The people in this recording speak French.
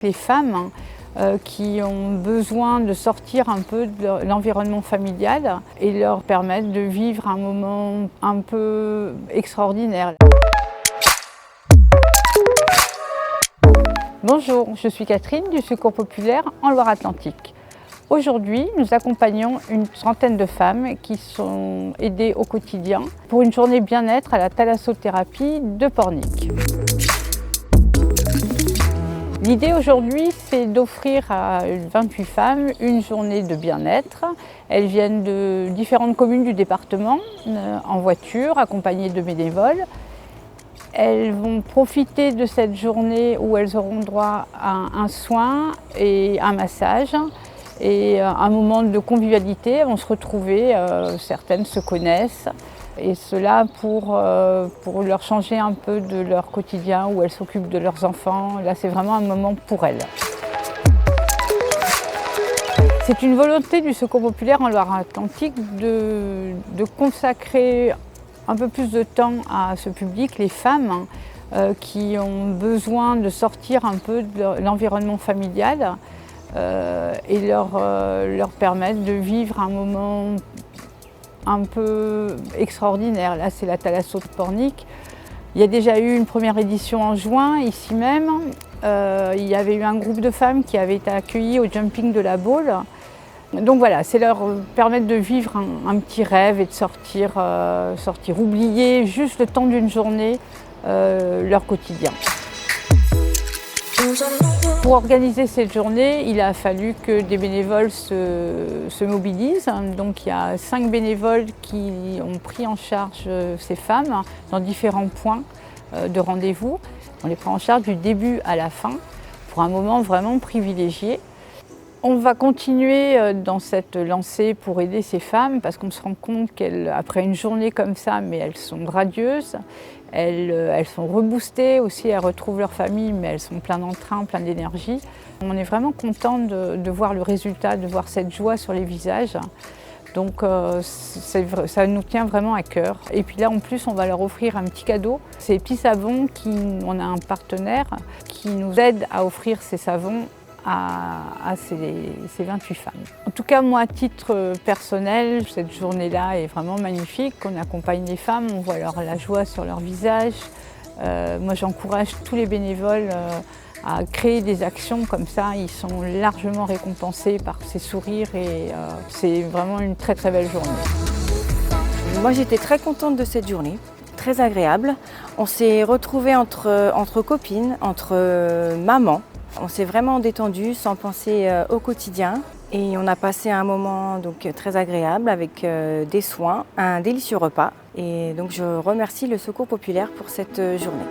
Les femmes qui ont besoin de sortir un peu de l'environnement familial et leur permettre de vivre un moment un peu extraordinaire. Bonjour, je suis Catherine du Secours populaire en Loire-Atlantique. Aujourd'hui, nous accompagnons une centaine de femmes qui sont aidées au quotidien pour une journée bien-être à la thalassothérapie de Pornic. L'idée aujourd'hui, c'est d'offrir à 28 femmes une journée de bien-être. Elles viennent de différentes communes du département en voiture, accompagnées de bénévoles. Elles vont profiter de cette journée où elles auront droit à un soin et un massage et un moment de convivialité. Elles vont se retrouver, certaines se connaissent. Et cela pour leur changer un peu de leur quotidien où elles s'occupent de leurs enfants. Là, c'est vraiment un moment pour elles. C'est une volonté du Secours populaire en Loire-Atlantique de consacrer un peu plus de temps à ce public, les femmes qui ont besoin de sortir un peu de l'environnement familial et leur permettre de vivre un moment un peu extraordinaire. Là, c'est la Thalasso de Pornic. Il y a déjà eu une première édition en juin, ici même. Il y avait eu un groupe de femmes qui avait été accueillies au jumping de la Baule. Donc voilà, c'est leur permettre de vivre un petit rêve et de sortir oublier juste le temps d'une journée leur quotidien. Pour organiser cette journée, il a fallu que des bénévoles se mobilisent. Donc il y a 5 bénévoles qui ont pris en charge ces femmes dans différents points de rendez-vous. On les prend en charge du début à la fin pour un moment vraiment privilégié. On va continuer dans cette lancée pour aider ces femmes parce qu'on se rend compte qu'après une journée comme ça, mais elles sont radieuses, elles sont reboostées aussi, elles retrouvent leur famille, mais elles sont pleines d'entrain, pleines d'énergie. On est vraiment content de voir le résultat, de voir cette joie sur les visages. Donc ça nous tient vraiment à cœur. Et puis là en plus on va leur offrir un petit cadeau. Ces petits savons, on a un partenaire qui nous aide à offrir ces savons à ces 28 femmes. En tout cas, moi, à titre personnel, cette journée-là est vraiment magnifique. On accompagne les femmes, on voit la joie sur leur visage. Moi, j'encourage tous les bénévoles à créer des actions comme ça. Ils sont largement récompensés par ces sourires et c'est vraiment une très très belle journée. Moi, j'étais très contente de cette journée, très agréable. On s'est retrouvés entre copines, entre mamans. On s'est vraiment détendu sans penser au quotidien et on a passé un moment donc très agréable avec des soins, un délicieux repas et donc je remercie le Secours populaire pour cette journée.